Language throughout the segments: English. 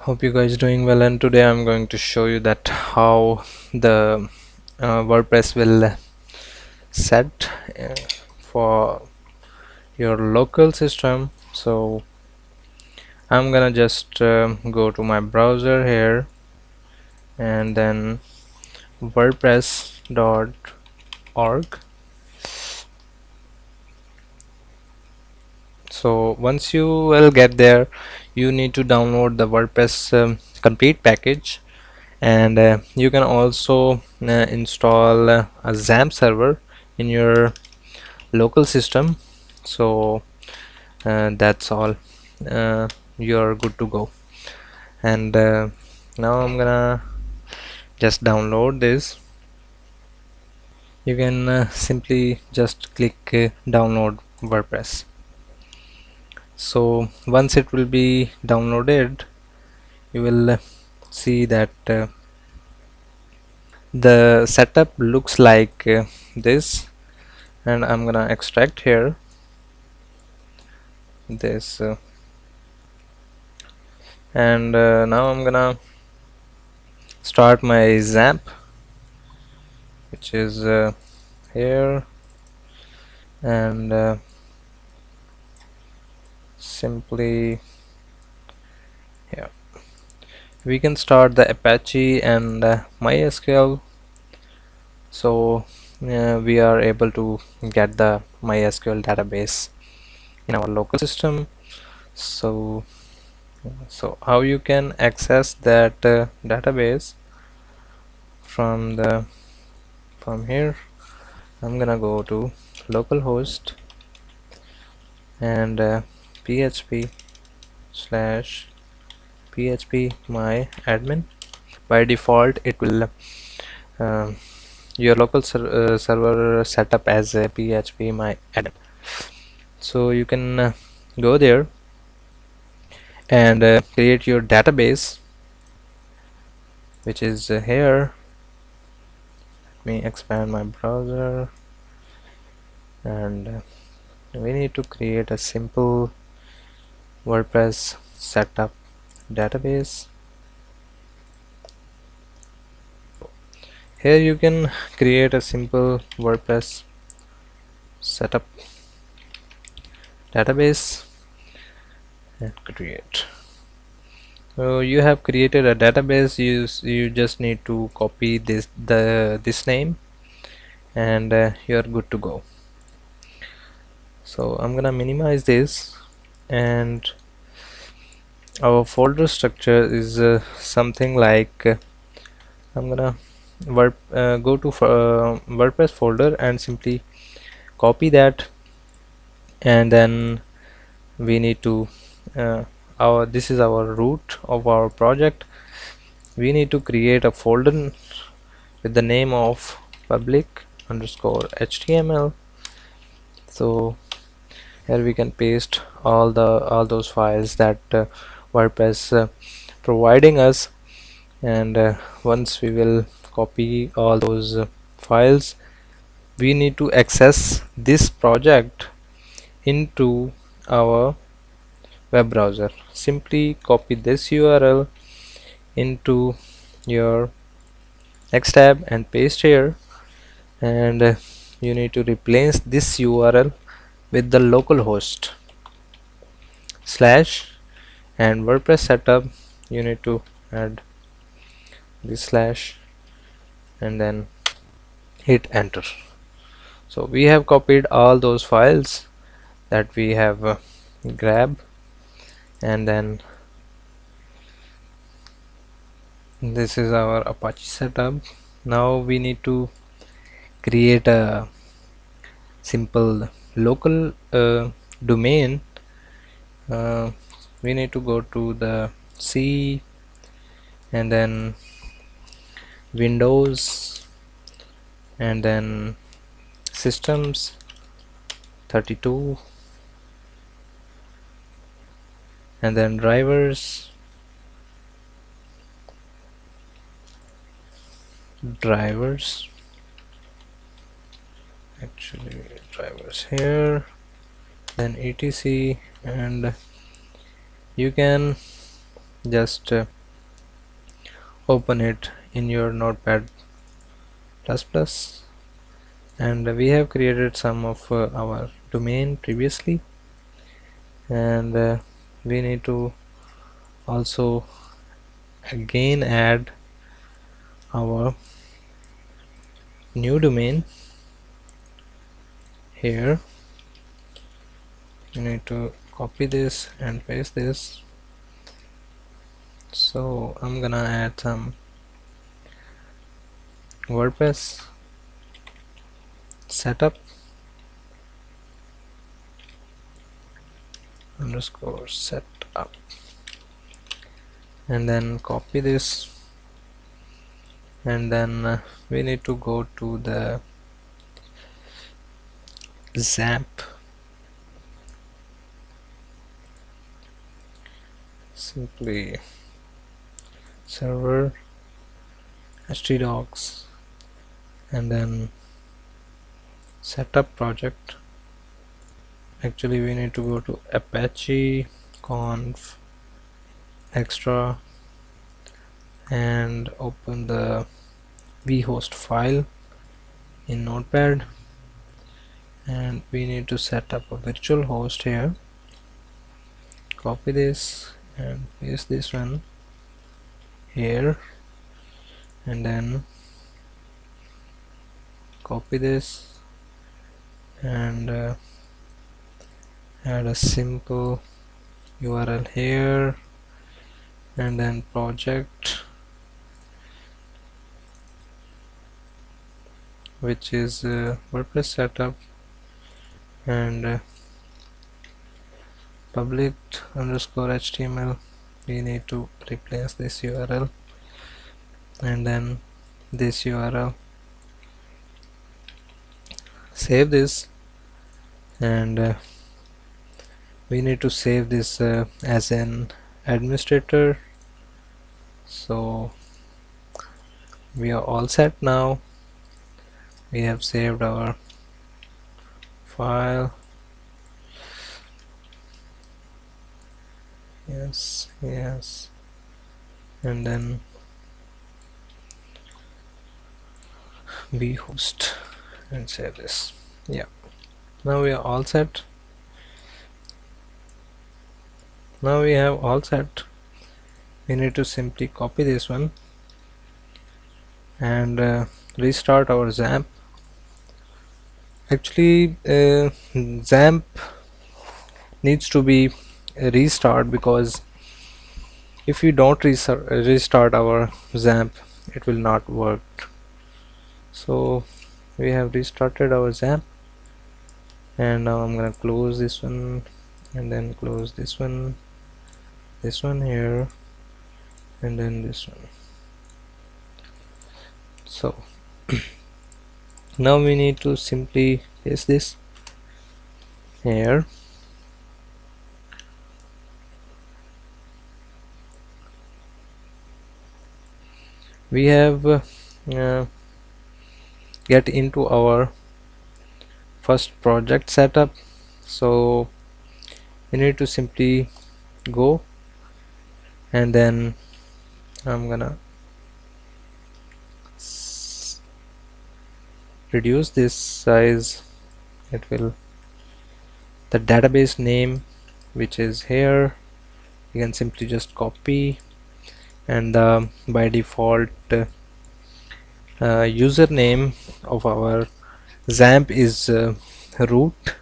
Hope you guys doing well, and today I'm going to show you that how the WordPress will set for your local system. So I'm gonna just go to my browser here and then wordpress.org. So once you will get there, you need to download the WordPress complete package, and you can also install a XAMPP server in your local system. So that's all. You're good to go. And now I'm gonna just download this. You can simply just click download WordPress. So once it will be downloaded, you will see that the setup looks like this, and I'm gonna extract here this and now I'm gonna start my XAMPP, which is here, and simply here we can start the Apache and MySQL. So we are able to get the MySQL database in our local system. So how you can access that database from here. I'm gonna go to localhost and php slash php my admin. By default it will your local server setup as a php my admin. So you can go there and create your database, which is here. Let me expand my browser, and we need to create a simple WordPress setup database. Here you can create a simple WordPress setup database and create. So you have created a database. You just need to copy this name, and you're good to go. So I'm gonna minimize this, and our folder structure is something like I'm gonna go to WordPress folder and simply copy that, and then we need to this is our root of our project. We need to create a folder with the name of public underscore HTML. So here we can paste all those files that WordPress providing us, and once we will copy all those files, we need to access this project into our web browser. Simply copy this URL into your next tab and paste here, and you need to replace this URL with the localhost slash, and WordPress setup you need to add this slash and then hit enter. So we have copied all those files that we have grabbed, and then this is our Apache setup. Now we need to create a simple local domain. We need to go to the C and then Windows and then systems 32 and then drivers actually drivers here, then etc, and you can just open it in your notepad plus plus, and we have created some of our domain previously, and we need to also again add our new domain here. You need to copy this and paste this. So I'm gonna add some WordPress setup underscore setup, and then copy this, and then we need to go to the XAMPP, simply server htdocs, and then setup project. Actually we need to go to apache conf extra and open the vhost file in notepad, and we need to set up a virtual host here. Copy this and paste this one here, and then copy this and add a simple URL here, and then project, which is WordPress setup, and public underscore HTML. We need to replace this URL, and then this URL. Save this, and we need to save this as an administrator. So we are all set now. We have saved our file. Yes, yes, and then vhost and save this. Yeah, now we are all set. Now we have all set. We need to simply copy this one and restart our XAMPP. Actually XAMPP needs to be restart, because if we don't restart our XAMPP, it will not work. So we have restarted our XAMPP, and now I'm gonna close this one, and then close this one here, and then this one. So now we need to simply paste this here. We have get into our first project setup, so we need to simply go, and then I'm gonna reduce this size. It will, the database name, which is here, you can simply just copy, and by default username of our XAMPP is root,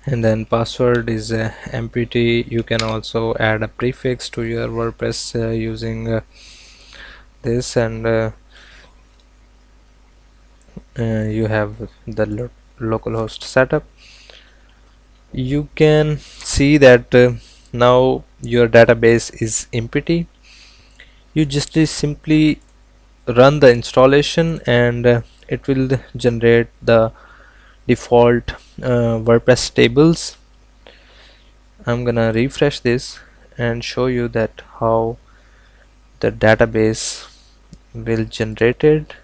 and then password is empty. You can also add a prefix to your WordPress using this, and you have the localhost setup. You can see that now your database is empty. You just simply run the installation, and it will generate the default WordPress tables. I'm gonna refresh this and show you that how the database will generate it.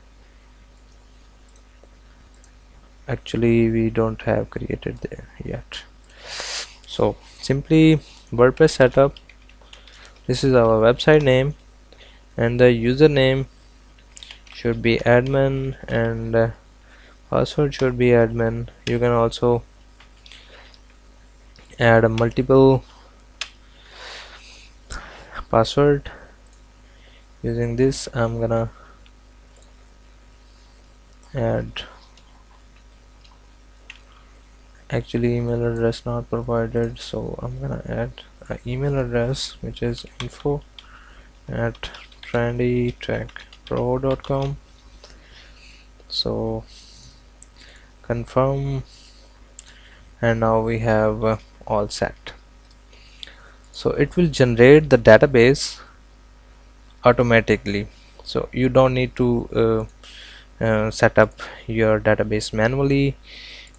Actually we don't have created there yet, so simply WordPress setup, This is our website name, and the username should be admin, and password should be admin. You can also add a multiple password using this. I'm gonna add, actually email address not provided, so I'm gonna add an email address which is info@trendytechpro.com. So confirm, and now we have all set. So it will generate the database automatically, so you don't need to set up your database manually.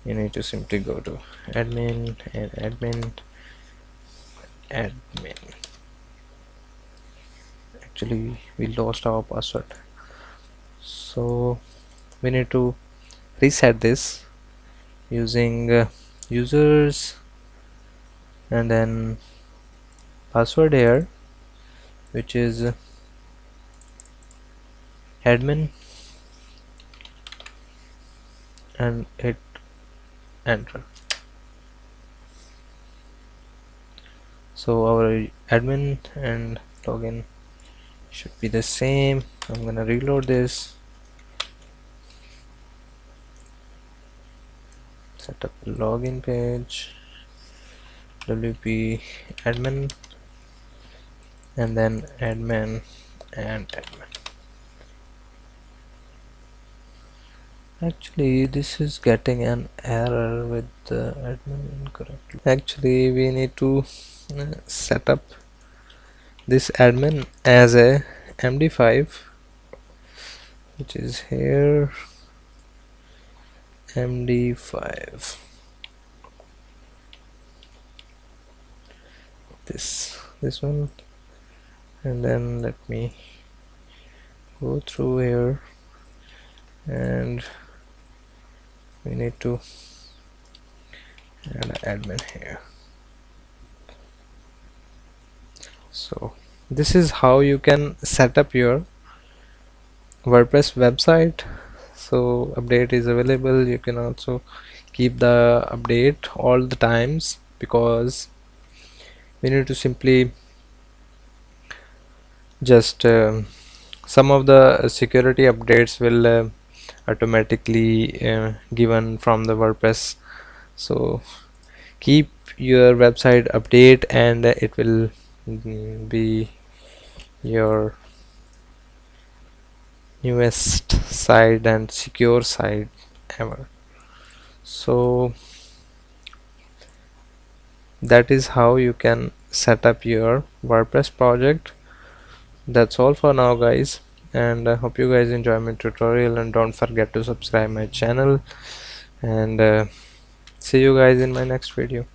You need to simply go to admin and admin. Actually we lost our password, so we need to reset this using users and then password here, which is admin, and hit enter. So our admin and login should be the same. I'm gonna reload this, set up a login page, wp admin, and then admin and admin. Actually this is getting an error with the admin incorrectly. Actually we need to set up this admin as a md5, which is here, md5, this one, and then let me go through here, and we need to add an admin here. So this is how you can set up your WordPress website. So update is available. You can also keep the update all the times, because we need to simply just some of the security updates will automatically given from the WordPress. So keep your website update, and it will be your newest site and secure site ever. So that is how you can set up your WordPress project. That's all for now guys, and I hope you guys enjoy my tutorial, and don't forget to subscribe my channel, and see you guys in my next video.